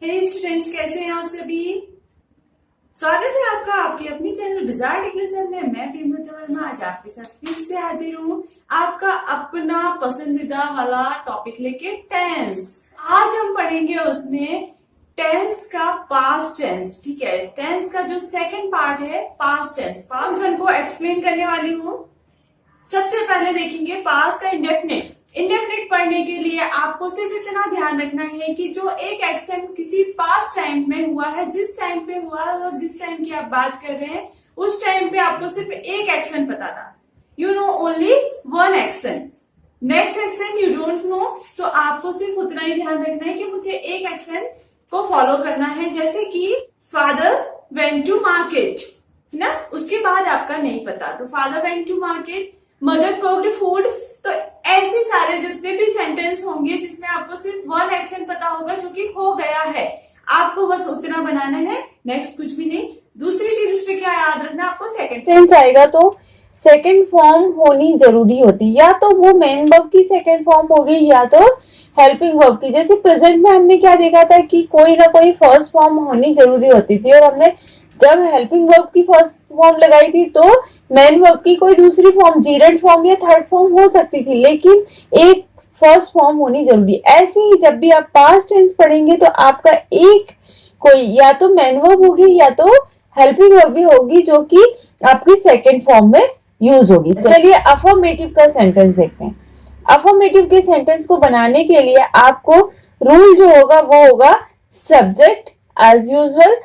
हे students, कैसे हैं आप सभी। स्वागत है आपका आपकी अपनी चैनल डिजायर्ड इंग्लिश में। मैं प्रेमवती वर्मा आज आपके साथ फिर से हाजिर हूँ, आपका अपना पसंदीदा वाला टॉपिक लेके टेंस। आज हम पढ़ेंगे उसमें टेंस का पास्ट टेंस। ठीक है, टेंस का जो सेकंड पार्ट है पास्ट टेंस, पास्ट को एक्सप्लेन करने वाली हूँ। सबसे पहले देखेंगे पास्ट का इंडेफिनिट। इंडेफिनिट पढ़ने के लिए आपको सिर्फ इतना ध्यान रखना है कि जो एक एक्शन किसी पास्ट टाइम में हुआ है, जिस टाइम पे हुआ और जिस टाइम की आप बात कर रहे हैं उस टाइम पे आपको सिर्फ एक एक्शन पता था। You know only one action, next action you don't know. तो आपको सिर्फ उतना ही ध्यान रखना है कि मुझे एक एक्शन को फॉलो करना है, जैसे कि फादर वेंट टू मार्केट, है ना। उसके बाद आपका नहीं पता, तो father went to market, mother cooked food. तो ऐसे सारे जितने भी सेंटेंस होंगे जिसमें आपको सिर्फ वन एक्शन पता होगा जो कि हो गया है, आपको बस उतना बनाना है, नेक्स्ट कुछ भी नहीं। दूसरी चीज उस पर क्या याद रखना, आपको सेकंड टेंस आएगा तो सेकंड फॉर्म होनी जरूरी होती, या तो वो मेन वर्ब की सेकंड फॉर्म होगी या तो हेल्पिंग वर्ब की। जैसे प्रेजेंट में हमने क्या देखा था कि कोई ना कोई फर्स्ट फॉर्म होनी जरूरी होती थी, और हमने जब हेल्पिंग वर्ब की फर्स्ट फॉर्म लगाई थी तो मेन वर्ब की कोई दूसरी फॉर्म, जीरेंट फॉर्म या थर्ड फॉर्म हो सकती थी, लेकिन एक फर्स्ट फॉर्म होनी जरूरी। ऐसे ही जब भी आप पास्ट टेंस पढ़ेंगे तो आपका एक कोई या तो मेन वर्ब होगी या तो हेल्पिंग वर्ब भी होगी जो कि आपकी सेकंड फॉर्म में यूज होगी। चलिए अफर्मेटिव का सेंटेंस देखते हैं। अफर्मेटिव के सेंटेंस को बनाने के लिए आपको रूल जो होगा वो होगा सब्जेक्ट एज यूजुअल,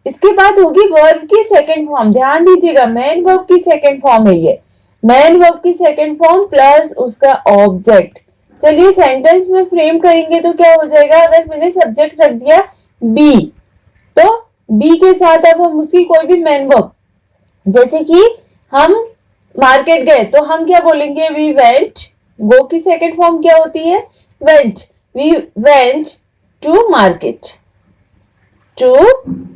इसके बाद होगी वर्ब की सेकंड फॉर्म। ध्यान दीजिएगा, मेन वर्ब की सेकंड फॉर्म है ये, मेन वर्ब की सेकंड फॉर्म प्लस उसका ऑब्जेक्ट। चलिए सेंटेंस में फ्रेम करेंगे तो क्या हो जाएगा, अगर मैंने सब्जेक्ट रख दिया बी तो बी के साथ अब हम उसकी कोई भी मेन वर्ब, जैसे कि हम मार्केट गए तो हम क्या बोलेंगे, वी वेंट। गो की सेकंड फॉर्म क्या होती है, went. We went to market, to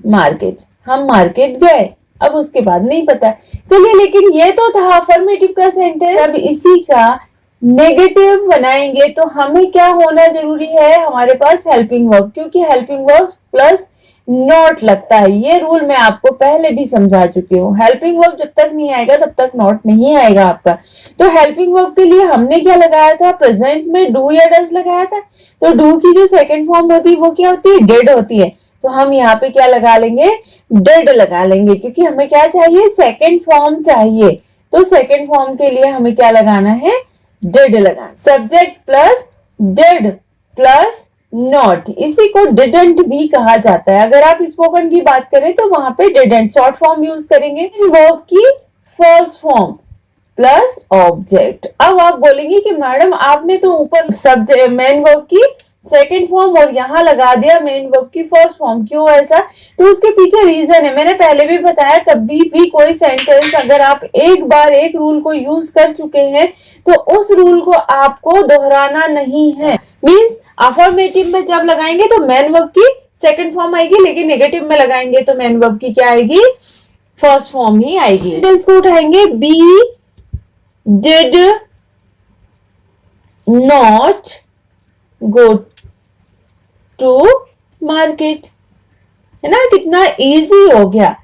market, हम मार्केट गए। अब उसके बाद नहीं पता। चलिए, लेकिन ये तो था अफर्मेटिव का सेंटेंस। अब इसी का नेगेटिव बनाएंगे तो हमें क्या होना जरूरी है, हमारे पास हेल्पिंग वर्ब, क्योंकि हेल्पिंग वर्ब प्लस नॉट लगता है। ये रूल मैं आपको पहले भी समझा चुकी हूँ। हेल्पिंग वर्ब जब तक नहीं आएगा तब तक नॉट नहीं आएगा आपका। तो हेल्पिंग वर्ब के लिए हमने क्या लगाया था, प्रेजेंट में डू या डज लगाया था। तो डू की जो सेकंड फॉर्म होती है वो क्या होती है, डेड होती है। तो हम यहाँ पे क्या लगा लेंगे, डेड लगा लेंगे, क्योंकि हमें क्या चाहिए, सेकंड फॉर्म चाहिए। तो सेकंड फॉर्म के लिए हमें क्या लगाना है, डेड लगाना। Subject plus dead plus not, इसी को डिडंट भी कहा जाता है। अगर आप स्पोकन की बात करें तो वहां पे डिडंट शॉर्ट फॉर्म यूज करेंगे। वर्ब की फर्स्ट फॉर्म प्लस ऑब्जेक्ट। अब आप बोलेंगे कि मैडम आपने तो ऊपर सब्जेक्ट मेन वर्ब की सेकंड फॉर्म और यहाँ लगा दिया मेन वर्ब की फर्स्ट फॉर्म, क्यों ऐसा। तो उसके पीछे रीजन है, मैंने पहले भी बताया, कभी भी कोई सेंटेंस अगर आप एक बार एक रूल को यूज कर चुके हैं तो उस रूल को आपको दोहराना नहीं है। मींस अफर्मेटिव में जब लगाएंगे तो मेन वर्ब की सेकंड फॉर्म आएगी, लेकिन नेगेटिव में लगाएंगे तो मेन वर्ब की क्या आएगी, फर्स्ट फॉर्म ही आएगी। सेंटेंस को उठाएंगे, we did not go to market, है ना। कितना इजी हो गया।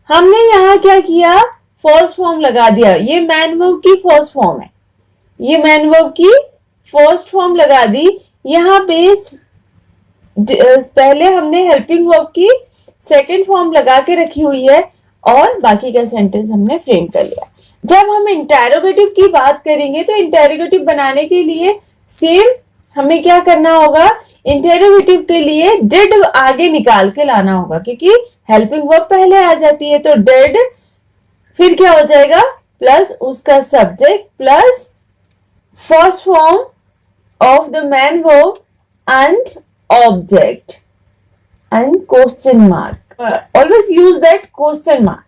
हमने यहां क्या किया, फर्स्ट फॉर्म लगा दिया। ये मैन वर्ब की फर्स्ट फॉर्म है, ये मैन वर्ब की फर्स्ट फॉर्म लगा दी। यहाँ पे पहले हमने हेल्पिंग वर्ब की सेकंड फॉर्म लगा के रखी हुई है और बाकी का सेंटेंस हमने फ्रेम कर लिया। जब हम इंटेरोगेटिव की बात करेंगे तो इंटेरोगेटिव बनाने के लिए सेम हमें क्या करना होगा, इंटेरोगेटिव के लिए डिड आगे निकाल के लाना होगा, क्योंकि हेल्पिंग वर्ब पहले आ जाती है। तो डिड फिर क्या हो जाएगा, प्लस उसका subject plus first form of the man verb and object and question mark. Always use that question mark.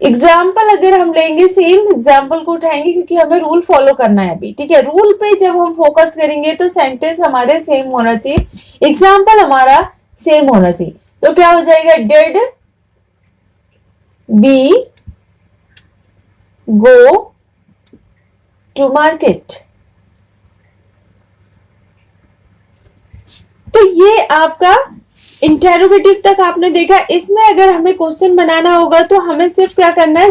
Example अगर हम लेंगे, सेम एग्जाम्पल को उठाएंगे क्योंकि हमें रूल फॉलो करना है अभी, ठीक है। रूल पे जब हम फोकस करेंगे तो सेंटेंस हमारे सेम होना चाहिए, एग्जाम्पल हमारा सेम होना चाहिए। तो क्या हो जाएगा, did we go to market. तो ये आपका इंटेरोगेटिव तक आपने देखा। इसमें अगर हमें क्वेश्चन बनाना होगा तो हमें सिर्फ क्या करना है,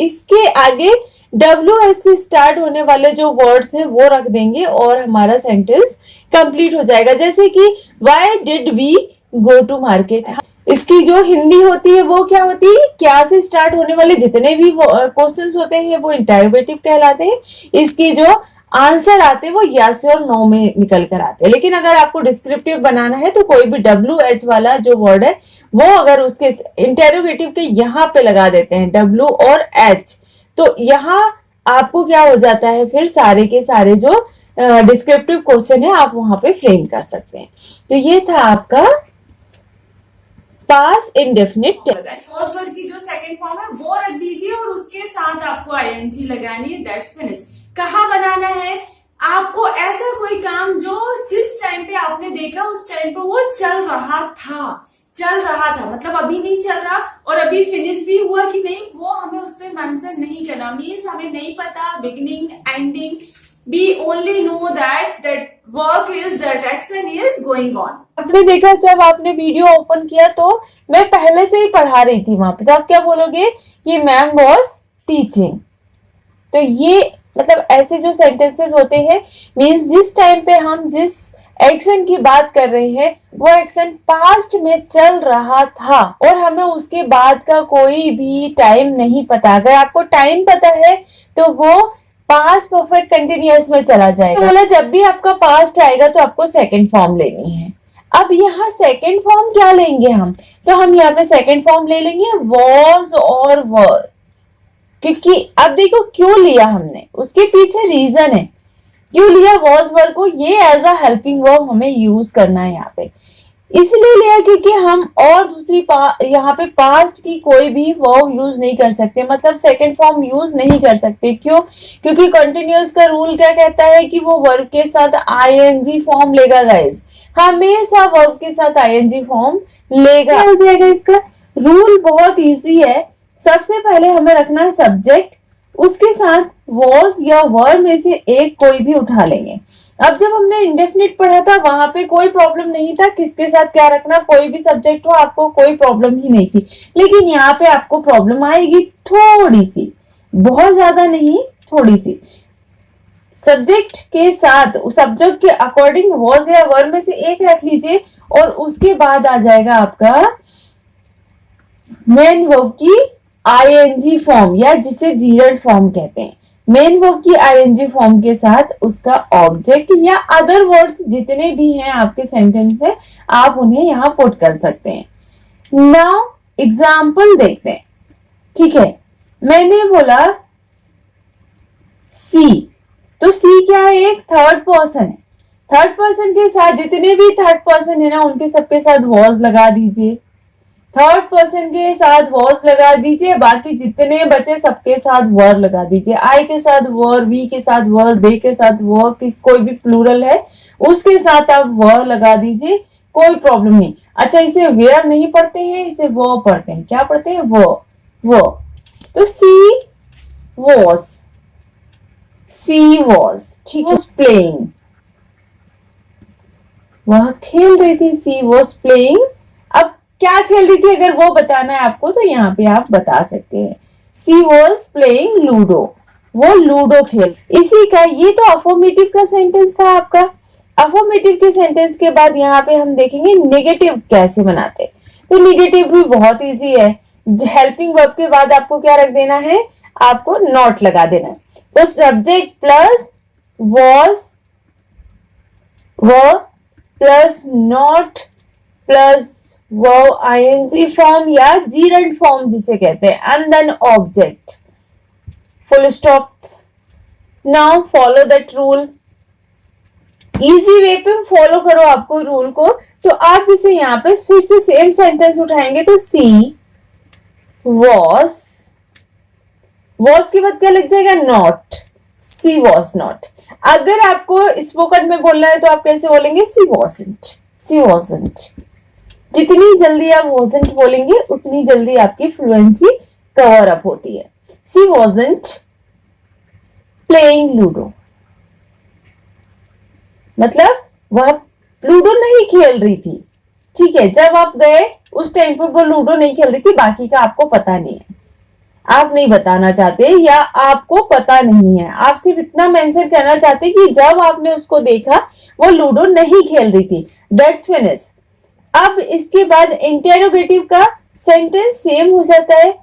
इसके आगे WH से स्टार्ट होने वाले जो वर्ड्स हैं वो रख देंगे और हमारा सेंटेंस कंप्लीट हो जाएगा। जैसे कि why did we go to market, इसकी जो हिंदी होती है वो क्या होती है, क्या से स्टार्ट होने वाले जितने भी क्वेश्चंस होते हैं वो इंटेरोगेटिव कहलाते हैं। इसकी जो आंसर आते हैं वो यस और नो में निकल कर आते हैं। लेकिन अगर आपको डिस्क्रिप्टिव बनाना है तो कोई भी WH वाला जो वर्ड है वो अगर उसके इंटेरोगेटिव के यहाँ पे लगा देते हैं W और H, तो यहाँ आपको क्या हो जाता है, फिर सारे के सारे जो डिस्क्रिप्टिव क्वेश्चन है आप वहां पे फ्रेम कर सकते हैं। तो ये था आपका पास इंडेफिनिट टेंस। फर्स्ट वर्ड की जो सेकंड फॉर्म है वो रख दीजिए और उसके साथ आपको ING लगानी है, दैट्स फिनिश। कहाँ बनाना है आपको, ऐसा कोई काम जो जिस टाइम पे आपने देखा उस टाइम पे वो चल रहा था, मतलब अभी नहीं चल रहा और अभी फिनिश भी हुआ कि नहीं वो हमें उस पर मेंशन नहीं करना। मीन्स हमें नहीं पता beginning ending, we only know that work is, that action is going on। आपने देखा जब आपने वीडियो ओपन किया तो मैं पहले से ही पढ़ा रही थी वहां पे, तो आप क्या बोलोगे कि मैम वाज टीचिंग। तो ये मतलब ऐसे जो सेंटेंसेस होते हैं मीन्स जिस टाइम पे हम जिस एक्शन की बात कर रहे हैं वो एक्शन पास्ट में चल रहा था और हमें उसके बाद का कोई भी टाइम नहीं पता। अगर आपको टाइम पता है तो वो पास्ट परफेक्ट कंटिन्यूअस में चला जाएगा। बोला जब भी आपका पास्ट आएगा तो आपको सेकंड फॉर्म लेनी है। अब यहाँ सेकंड फॉर्म क्या लेंगे हम, तो हम यहाँ पे सेकंड फॉर्म ले लेंगे वॉज और वर, क्योंकि अब देखो क्यों लिया हमने, उसके पीछे रीजन है क्यों लिया वॉज वर को। ये एज अ हेल्पिंग वर्ब हमें यूज करना है यहाँ पे, इसलिए लिया क्योंकि हम और दूसरी यहाँ पे पास्ट की कोई भी वर्ब यूज नहीं कर सकते, मतलब सेकंड फॉर्म यूज नहीं कर सकते। क्यों, क्योंकि कंटिन्यूअस का रूल क्या कहता है कि वो वर्ब के साथ ING फॉर्म लेगा गाइस, हमेशा वर्ब के साथ ING फॉर्म लेगा। हो जाएगा इसका रूल बहुत इजी है। सबसे पहले हमें रखना है सब्जेक्ट, उसके साथ वॉज या वर में से एक कोई भी उठा लेंगे। अब जब हमने इंडेफिनिट पढ़ा था वहां पे कोई प्रॉब्लम नहीं था किसके साथ क्या रखना, कोई भी सब्जेक्ट हो आपको कोई प्रॉब्लम ही नहीं थी। लेकिन यहाँ पे आपको प्रॉब्लम आएगी थोड़ी सी, बहुत ज्यादा नहीं, थोड़ी सी। सब्जेक्ट के साथ सब्जेक्ट के अकॉर्डिंग वॉज या वर में से एक रख लीजिए और उसके बाद आ जाएगा आपका मेन वर्ब की ING फॉर्म या जिसे जीरड फॉर्म कहते हैं। मेन वर्ब की ING फॉर्म के साथ उसका ऑब्जेक्ट या अदर वर्ड्स जितने भी हैं आपके सेंटेंस में आप उन्हें यहां पुट कर सकते हैं। नाउ एग्जाम्पल देखते हैं, ठीक है। मैंने बोला सी, तो सी क्या है, एक थर्ड पर्सन है। थर्ड पर्सन के साथ जितने भी थर्ड पर्सन है ना उनके सबके साथ वॉज लगा दीजिए, थर्ड पर्सन के साथ वॉज लगा दीजिए, बाकी जितने बचे सबके साथ वर लगा दीजिए। आई के साथ वर, वी के साथ वर, दे के साथ वर, कोई भी प्लूरल है उसके साथ आप वर लगा दीजिए, कोई प्रॉब्लम नहीं। अच्छा इसे वेयर नहीं पढ़ते हैं, इसे वो पढ़ते हैं। क्या पढ़ते हैं, वो। तो सी वॉज, ठीक है। प्लेइंग, वह खेल रही थी, सी वॉज प्लेइंग। अब क्या खेल रही थी अगर वो बताना है आपको तो यहाँ पे आप बता सकते हैं, सी वॉज प्लेइंग लूडो, वो लूडो खेल। इसी का ये तो अफर्मेटिव का सेंटेंस था आपका। अफर्मेटिव के सेंटेंस के बाद यहाँ पे हम देखेंगे नेगेटिव कैसे बनाते हैं। तो नेगेटिव भी बहुत इजी है। हेल्पिंग वर्ब के बाद आपको क्या रख देना है, आपको नॉट लगा देना है। तो subject plus was, were plus not plus verb ING form या जीरंड फॉर्म जिसे कहते हैं, and then object, full stop. Now follow that rule. Easy way पे फॉलो करो आपको रूल को। तो आप जैसे यहाँ पे फिर से सेम सेंटेंस उठाएंगे तो सी वॉज के बाद क्या लग जाएगा, नॉट, सी वॉज नॉट। अगर आपको स्पोकन में बोलना है तो आप कैसे बोलेंगे, सी वॉजंट। जितनी जल्दी आप वॉजंट बोलेंगे उतनी जल्दी आपकी फ्लुएंसी कवर अप होती है। सी वॉजंट प्लेइंग लूडो, मतलब वह लूडो नहीं खेल रही थी, ठीक है, जब आप गए उस टाइम पे वो लूडो नहीं खेल रही थी, बाकी का आपको पता नहीं है, आप नहीं बताना चाहते या आपको पता नहीं है, आप सिर्फ इतना मेंशन करना चाहते कि जब आपने उसको देखा वो लूडो नहीं खेल रही थी। That's finish. अब इसके बाद इंटेरोगेटिव का सेंटेंस सेम हो जाता है,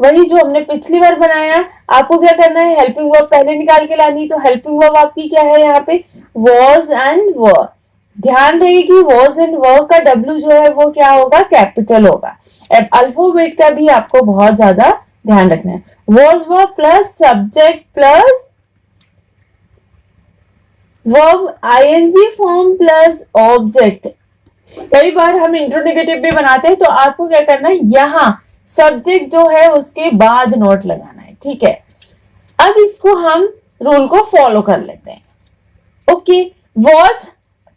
वही जो हमने पिछली बार बनाया। आपको क्या करना है, हेल्पिंग वर्ब पहले निकाल के लानी। तो हेल्पिंग वर्ब आपकी क्या है यहाँ पे, वॉज एंड वर। ध्यान रहे कि वॉज एंड वर का डब्ल्यू जो है वो क्या होगा, कैपिटल होगा। अब अल्फाबेट का भी आपको बहुत ज्यादा ध्यान रखना है। Was verb plus subject plus verb ING form plus object. कई बार हम इंट्रोनेगेटिव भी बनाते हैं, तो आपको क्या करना है, यहाँ सब्जेक्ट जो है उसके बाद नोट लगाना है, ठीक है। अब इसको हम रूल को फॉलो कर लेते हैं। ओके, वॉज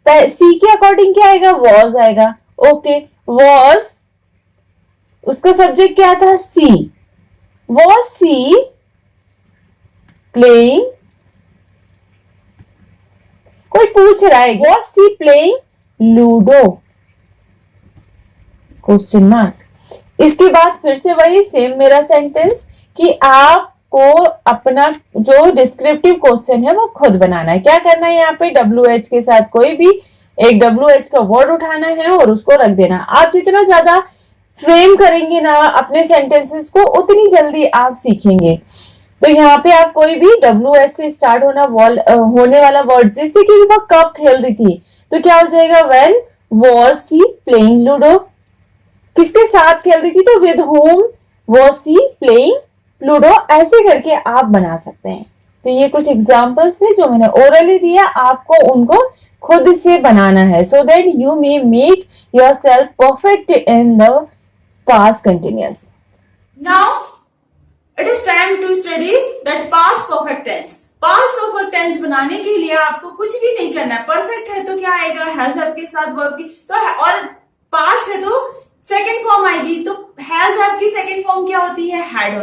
सी के अकॉर्डिंग क्या आएगा, वॉज आएगा। ओके, वॉज उसका सब्जेक्ट क्या था, सी। वॉज सी प्लेइंग, कोई पूछ रहा है was she playing ludo, question mark. इसके बाद फिर से वही सेम मेरा सेंटेंस कि आपको अपना जो डिस्क्रिप्टिव क्वेश्चन है वो खुद बनाना है। क्या करना है, यहाँ पे WH के साथ कोई भी एक WH का वर्ड उठाना है और उसको रख देना। आप जितना ज्यादा फ्रेम करेंगे ना अपने सेंटेंसेस को, उतनी जल्दी आप सीखेंगे। तो यहाँ पे आप कोई भी WH से स्टार्ट होने वाला वर्ड, जैसे कि वो कब खेल रही थी, तो क्या हो जाएगा, when was she playing ludo. किसके साथ खेल रही थी, तो with whom was she playing ludo. ऐसे करके आप बना सकते हैं। तो ये कुछ एग्जांपल्स थे जो मैंने ओरली दिया, आपको उनको खुद से बनाना है, so that you may make yourself perfect in the past continuous. Now it is time to study that past perfect tense. Past perfect tense बनाने के लिए आपको कुछ भी नहीं करना है। परफेक्ट है तो क्या आएगा, हैज आपके साथ वर्ब की, तो और पास्ट है तो सेकंड फॉर्म आएगी। तो हैज आपकी सेकंड फॉर्म क्या होती है, हैड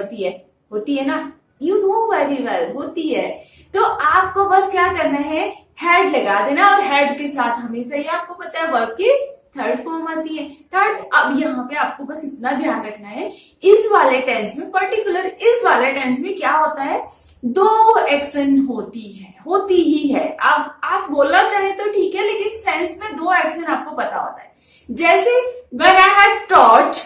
होती है ना, यू नो वेरी वेल, होती है। तो आपको बस क्या करना है, हैड लगा देना, और हैड के साथ हमेशा ही आपको पता है वर्ब की थर्ड फॉर्म आती है, थर्ड। अब यहाँ पे आपको बस इतना ध्यान रखना है, इस वाले टेंस में, पर्टिकुलर इस वाले टेंस में क्या होता है, दो एक्शन होती ही है। अब आप बोलना चाहे तो ठीक है, लेकिन सेंस में दो एक्शन आपको पता होता है। जैसे when I had taught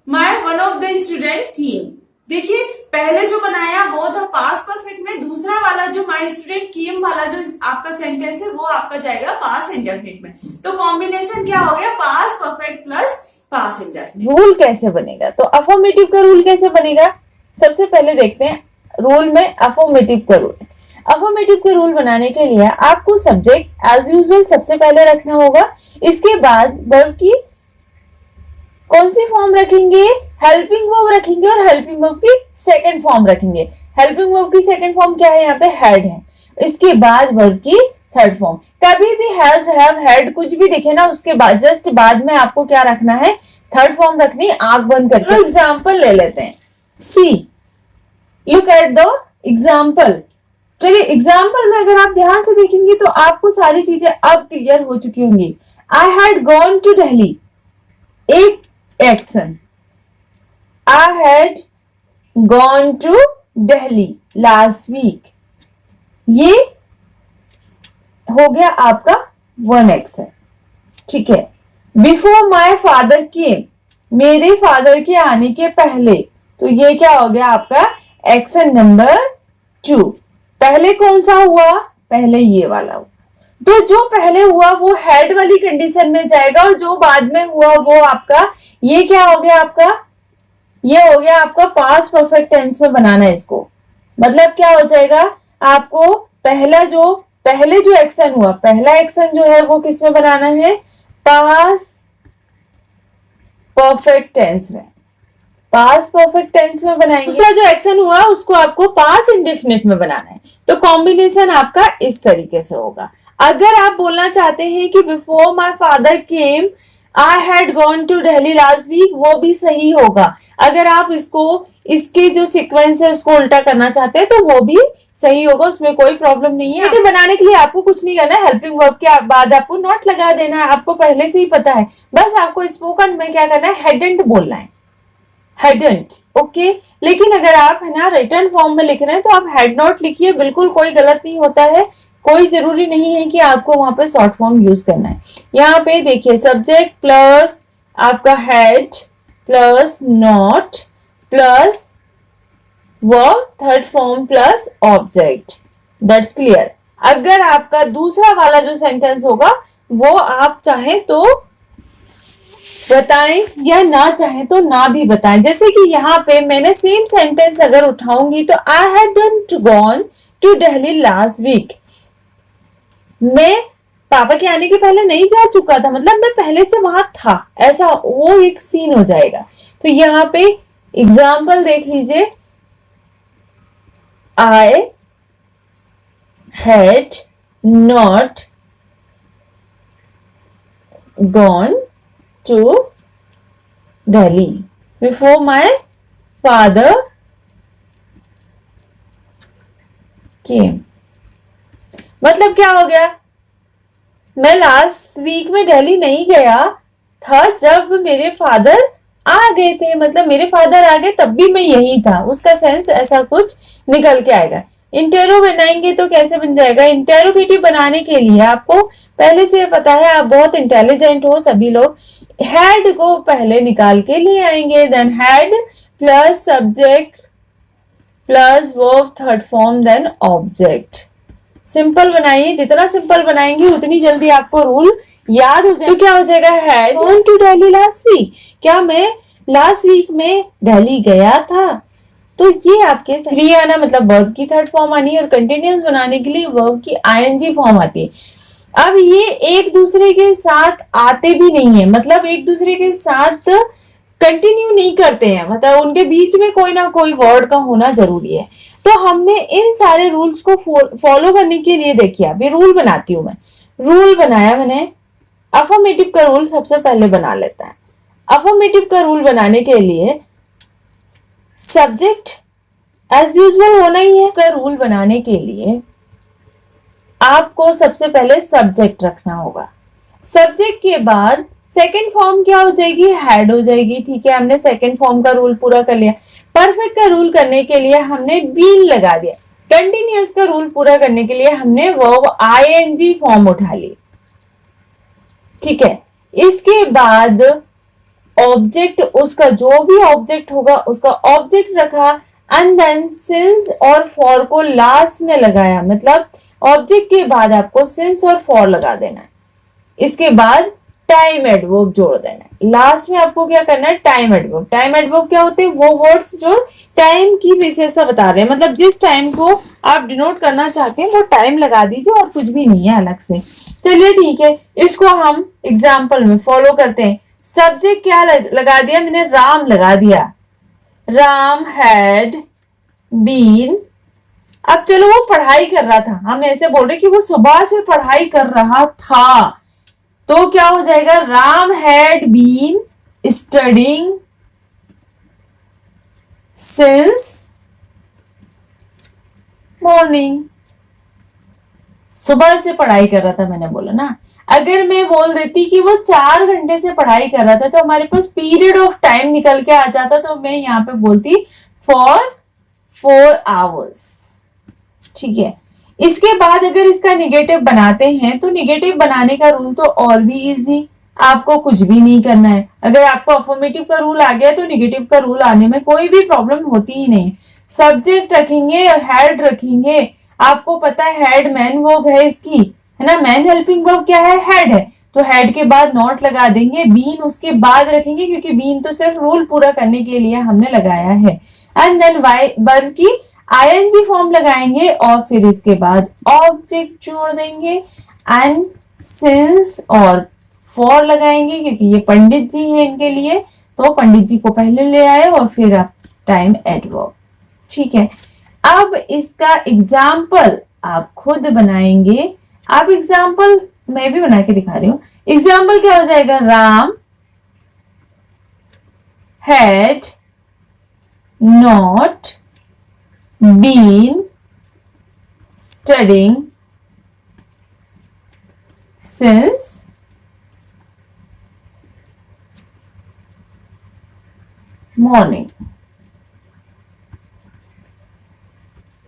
my one of the student came, देखिए पहले जो बनाया वो था पास्ट परफेक्ट में, दूसरा वाला जो माय स्टूडेंट केम वाला जो आपका सेंटेंस है वो आपका जाएगा पास्ट इंडेफिनिट में। तो कॉम्बिनेशन क्या हो गया, past perfect plus past indefinite. Rule कैसे बनेगा, तो अफर्मेटिव का रूल कैसे बनेगा, सबसे पहले देखते हैं रूल में अफर्मेटिव का रूल। अफर्मेटिव का रूल बनाने के लिए आपको सब्जेक्ट एज यूजुअल सबसे पहले रखना होगा। इसके बाद वर्ब की कौन सी फॉर्म रखेंगे, हेल्पिंग वर्ब रखेंगे, और हेल्पिंग वर्ब की सेकंड फॉर्म रखेंगे। हेल्पिंग वर्ब की सेकंड फॉर्म क्या है, यहाँ पे हैड है। इसके बाद वर्ब की थर्ड फॉर्म। कभी भी हैज, हैव, हैड कुछ भी दिखे ना, उसके बाद जस्ट बाद में आपको क्या रखना है, थर्ड फॉर्म रखनी, आंख बंद करके। एग्जाम्पल ले लेते हैं, सी, लुक एट द एग्जाम्पल। चलिए एग्जाम्पल में अगर आप ध्यान से देखेंगे तो आपको सारी चीजें अब क्लियर हो चुकी होंगी। I had gone to Delhi, एक action, I had gone to Delhi last week, ये हो गया आपका वन एक्शन, ठीक है। बिफोर माई फादर केम, मेरे फादर के आने के पहले, तो ये क्या हो गया आपका एक्शन नंबर 2। पहले कौन सा हुआ, पहले ये वाला हुआ, तो जो पहले हुआ वो हेड वाली कंडीशन में जाएगा, और जो बाद में हुआ वो आपका, ये क्या हो गया आपका, ये हो गया आपका पास्ट परफेक्ट टेंस में बनाना है इसको। मतलब क्या हो जाएगा, आपको पहले जो एक्शन हुआ, पहला एक्शन जो है वो किस में बनाना है, पास्ट परफेक्ट टेंस में, पास्ट परफेक्ट टेंस में बनाएंगे। दूसरा जो एक्शन हुआ उसको आपको पास्ट इंडेफिनिट में बनाना है। तो कॉम्बिनेशन आपका इस तरीके से होगा। अगर आप बोलना चाहते हैं कि before my father came I had gone to Delhi last week, वो भी सही होगा। अगर आप इसके जो सीक्वेंस है उसको उल्टा करना चाहते हैं तो वो भी सही होगा, उसमें कोई प्रॉब्लम नहीं है। नेगेटिव बनाने के लिए आपको कुछ नहीं करना है, हेल्पिंग वर्ब के बाद आपको नॉट लगा देना है, आपको पहले से ही पता है। बस आपको स्पोकन में क्या करना है, हेडेंट बोलना है, हेडेंट, ओके। लेकिन अगर आप है ना रिटर्न फॉर्म में लिख रहे हैं तो आप हेड नॉट लिखिए, बिल्कुल कोई गलत नहीं होता है, कोई जरूरी नहीं है कि आपको वहां पे शॉर्ट फॉर्म यूज करना है। यहाँ पे देखिए सब्जेक्ट प्लस आपका head plus not plus verb third form plus object, that's clear. अगर आपका दूसरा वाला जो सेंटेंस होगा वो आप चाहें तो बताएं या ना चाहें तो ना भी बताएं। जैसे कि यहाँ पे मैंने सेम सेंटेंस अगर उठाऊंगी तो I hadn't gone to Delhi last week, मैं पापा के आने के पहले नहीं जा चुका था, मतलब मैं पहले से वहां था, ऐसा वो एक सीन हो जाएगा। तो यहाँ पे एग्जाम्पल देख लीजिए, I had not gone to Delhi before my father came। मतलब क्या हो गया, मैं लास्ट वीक में दिल्ली नहीं गया था जब मेरे फादर आ गए थे, मतलब मेरे फादर आ गए तब भी मैं यही था, उसका सेंस ऐसा कुछ निकल के आएगा। इंटेरो बनाएंगे तो कैसे बन जाएगा, इंटेरोगेटिव बनाने के लिए आपको पहले से पता है, आप बहुत इंटेलिजेंट हो सभी लोग, हैड को पहले निकाल के ले आएंगे, then had plus subject plus verb third form then object. Simple बनाइए, जितना सिंपल बनाएंगे उतनी जल्दी आपको रूल याद हो जाएगा। तो क्या हो जाएगा, had gone to Delhi last week, क्या मैं लास्ट वीक में दिल्ली गया था। तो ये आपके क्रिया आना मतलब वर्ब की थर्ड फॉर्म आनी है, और कंटिन्यूअस बनाने के लिए वर्ब की आईएनजी फॉर्म आती है। अब ये एक दूसरे के साथ आते भी नहीं है, मतलब एक दूसरे के साथ कंटिन्यू नहीं करते हैं, मतलब उनके बीच में कोई ना कोई वर्ड का होना जरूरी है। तो हमने इन सारे रूल्स को फॉलो करने के लिए, देखिए अभी रूल बनाती हूं मैं, रूल बनाया मैंने, अफर्मेटिव का रूल सबसे पहले बना लेता है। अफर्मेटिव का रूल बनाने के लिए सब्जेक्ट एज यूजुअल होना ही है। का रूल बनाने के लिए आपको सबसे पहले सब्जेक्ट रखना होगा, सब्जेक्ट के बाद सेकंड फॉर्म क्या हो जाएगी, हैड हो जाएगी, ठीक है। हमने सेकंड फॉर्म का रूल पूरा कर लिया। परफेक्ट का रूल करने के लिए हमने बीन लगा दिया। कंटिन्यूअस का रूल पूरा करने के लिए हमने वर्ब आईएनजी फॉर्म उठा ली, ठीक है। इसके बाद ऑब्जेक्ट, उसका जो भी ऑब्जेक्ट होगा उसका ऑब्जेक्ट रखा, एंड देन सिंस और फॉर को लास्ट में लगाया, मतलब ऑब्जेक्ट के बाद आपको सिंस और फॉर लगा देना है। इसके बाद टाइम एडवर्ब जोड़ देना है। लास्ट में आपको क्या करना है, टाइम एडवर्ब। टाइम एडवर्ब क्या होते हैं, वो वर्ड्स जो टाइम की विशेषता बता रहे हैं, मतलब जिस टाइम को आप डिनोट करना चाहते हैं वो टाइम लगा दीजिए और कुछ भी नहीं है अलग से। चलिए ठीक है, इसको हम एग्जाम्पल में फॉलो करते हैं। सब्जेक्ट क्या लगा दिया मैंने, राम लगा दिया, राम हैड बीन। अब चलो वो पढ़ाई कर रहा था, हम ऐसे बोल रहे कि वो सुबह से पढ़ाई कर रहा था, तो क्या हो जाएगा, Ram had been studying since morning. सुबह से पढ़ाई कर रहा था मैंने बोला ना। अगर मैं बोल देती कि वो 4 घंटे से पढ़ाई कर रहा था तो हमारे पास पीरियड ऑफ टाइम निकल के आ जाता, तो मैं यहाँ पे बोलती फॉर 4 आवर्स, ठीक है। इसके बाद अगर इसका निगेटिव बनाते हैं तो निगेटिव बनाने का रूल तो और भी इजी, आपको कुछ भी नहीं करना है। अगर आपको अफर्मेटिव का रूल आ गया तो निगेटिव का रूल आने में कोई भी प्रॉब्लम होती ही नहीं। सब्जेक्ट रखेंगे, हेड रखेंगे, आपको पता है हेड मैन वर्ब है इसकी, है ना। मैन हेल्पिंग वर्ब क्या है, हेड है, तो हेड के बाद नॉट लगा देंगे, बीन उसके बाद रखेंगे क्योंकि बीन तो सिर्फ रूल पूरा करने के लिए हमने लगाया है। एंड देन वर्ब की आईएनजी फॉर्म लगाएंगे और फिर इसके बाद ऑब्जेक्ट जोड़ देंगे एंड सिंस और फॉर लगाएंगे क्योंकि ये पंडित जी हैं इनके लिए, तो पंडित जी को पहले ले आए और फिर आप टाइम एडवर्ब, ठीक है। अब इसका एग्जाम्पल आप खुद बनाएंगे। आप एग्जाम्पल मैं भी बना के दिखा रही हूं। एग्जाम्पल क्या हो जाएगा, Ram had not been studying since morning।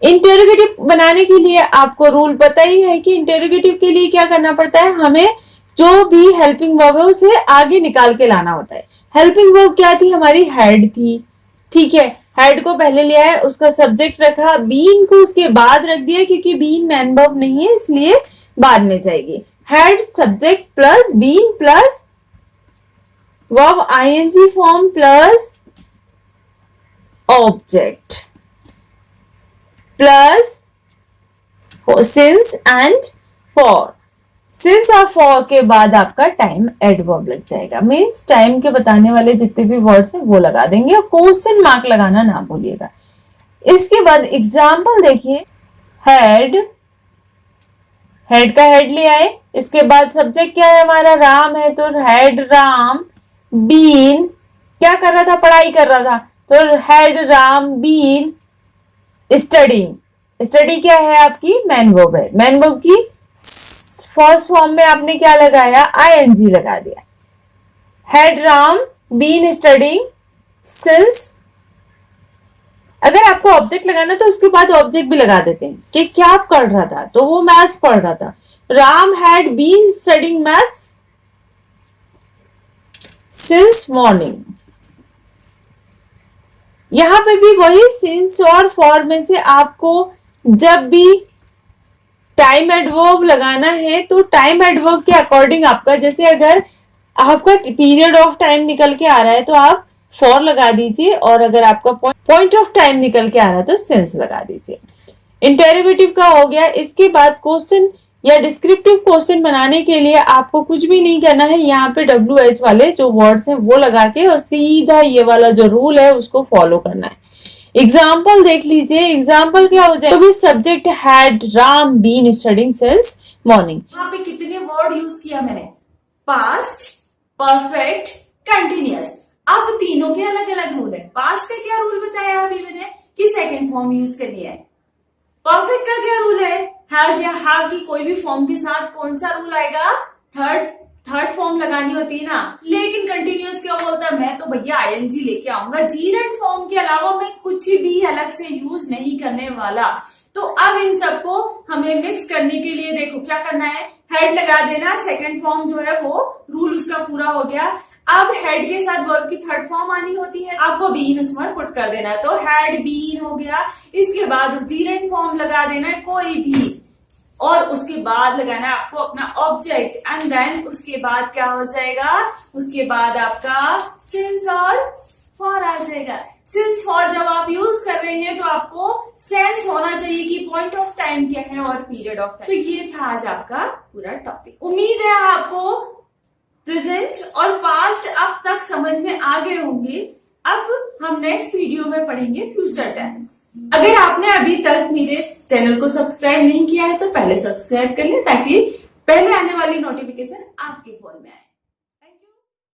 Interrogative बनाने के लिए आपको रूल पता ही है कि इंटेरोगेटिव के लिए क्या करना पड़ता है, हमें जो भी हेल्पिंग वर्ब है उसे आगे निकाल के लाना होता है। हेल्पिंग वर्ब क्या थी, हमारी हेड थी, ठीक है, हेड को पहले लिया है, उसका सब्जेक्ट रखा, बीन को उसके बाद रख दिया क्योंकि बीन मैन वर्ब नहीं है इसलिए बाद में जाएगी। Had subject plus been plus verb ING form plus object plus since and for. Since और फॉर के बाद आपका टाइम एडवर्ब लग जाएगा, मीन्स टाइम के बताने वाले जितने भी वर्ड्स हैं वो लगा देंगे और क्वेश्चन मार्क लगाना ना भूलिएगा। इसके बाद एग्जाम्पल देखिए, हेड, हेड का हेड ले आए, इसके बाद सब्जेक्ट क्या है हमारा, राम है, तो हेड राम, बीन क्या कर रहा था, पढ़ाई कर रहा था, तो had Ram been studying. Study क्या है आपकी, मैन वर्ब है, मैन वर्ब की फर्स्ट फॉर्म में आपने क्या लगाया, आईएनजी लगा दिया। Had Ram been studying since, अगर आपको ऑब्जेक्ट लगाना तो उसके बाद ऑब्जेक्ट भी लगा देते हैं कि क्या पढ़ रहा था, तो वो मैथ्स पढ़ रहा था। Ram had been studying maths since morning. यहां पे भी वही सिंस और फॉर में से आपको जब भी टाइम एडवर्ब लगाना है तो टाइम एडवर्ब के अकॉर्डिंग आपका, जैसे अगर आपका पीरियड ऑफ टाइम निकल के आ रहा है तो आप फॉर लगा दीजिए, और अगर आपका पॉइंट ऑफ टाइम निकल के आ रहा है तो सिंस लगा दीजिए। इंटेरोगेटिव का हो गया। इसके बाद क्वेश्चन या डिस्क्रिप्टिव क्वेश्चन बनाने के लिए आपको कुछ भी नहीं करना है, यहाँ पे WH वाले जो वर्ड्स हैं वो लगा के और सीधा ये वाला जो रूल है उसको फॉलो करना है। एग्जाम्पल देख लीजिए, एग्जाम्पल क्या हो जाए, तो भी subject had Ram been studying since morning. यहाँ पे कितने वर्ड यूज किया मैंने, पास्ट, परफेक्ट, कंटिन्यूअस। अब तीनों के अलग अलग रूल है। पास्ट का क्या रूल बताया अभी मैंने कि सेकंड फॉर्म यूज करनी है। परफेक्ट का क्या रूल है, हैज या हैव की कोई भी फॉर्म के साथ कौन सा रूल आएगा, थर्ड फॉर्म लगानी होती है ना। लेकिन कंटिन्यूअस क्या बोलता है, मैं तो भैया आईएनजी लेके आऊंगा, जीरेंट फॉर्म के अलावा मैं कुछ भी अलग से यूज नहीं करने वाला। तो अब इन सबको हमें मिक्स करने के लिए देखो क्या करना है, हेड लगा देना, सेकंड फॉर्म जो है वो रूल उसका पूरा हो गया। अब हेड के साथ वर्ब की थर्ड फॉर्म आनी होती है, आपको बीन उसमें पुट कर देना है, तो हेड बीन हो गया। इसके बाद जीरेंट फॉर्म लगा देना है कोई भी, और उसके बाद लगाना है आपको अपना ऑब्जेक्ट, एंड देन उसके बाद क्या हो जाएगा, उसके बाद आपका सिंस और फॉर आ जाएगा। सिंस फॉर जब आप यूज कर रहे हैं तो आपको सेंस होना चाहिए कि पॉइंट ऑफ टाइम क्या है और पीरियड ऑफ टाइम। तो ये था आज आपका पूरा टॉपिक। उम्मीद है आपको प्रेजेंट और पास्ट अब तक समझ में आ गए होंगे। अब हम नेक्स्ट वीडियो में पढ़ेंगे फ्यूचर टेंस। अगर आपने अभी तक मेरे चैनल को सब्सक्राइब नहीं किया है तो पहले सब्सक्राइब कर लें ताकि पहले आने वाली नोटिफिकेशन आपके फोन में आए।